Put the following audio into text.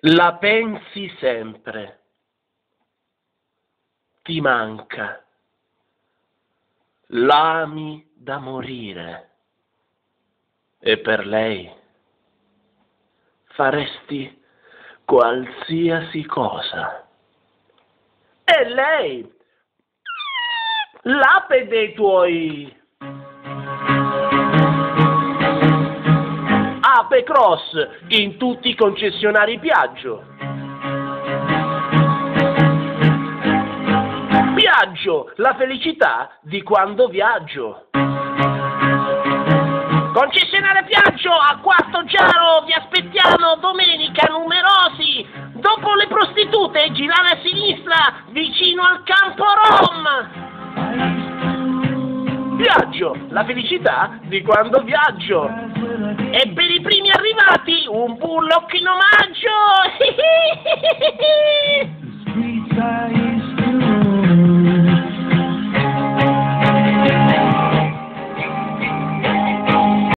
La pensi sempre, ti manca, l'ami da morire e per lei faresti qualsiasi cosa. E lei, l'ape dei tuoi Ape Cross in tutti i concessionari Piaggio. Piaggio, la felicità di quando viaggio. Concessionario Piaggio a Quarto Giaro, vi aspettiamo domenica numerosi. Dopo le prostitute, girare a sinistra, vicino al campo Rom. Viaggio, la felicità di quando viaggio. E per i primi arrivati un bullock in omaggio.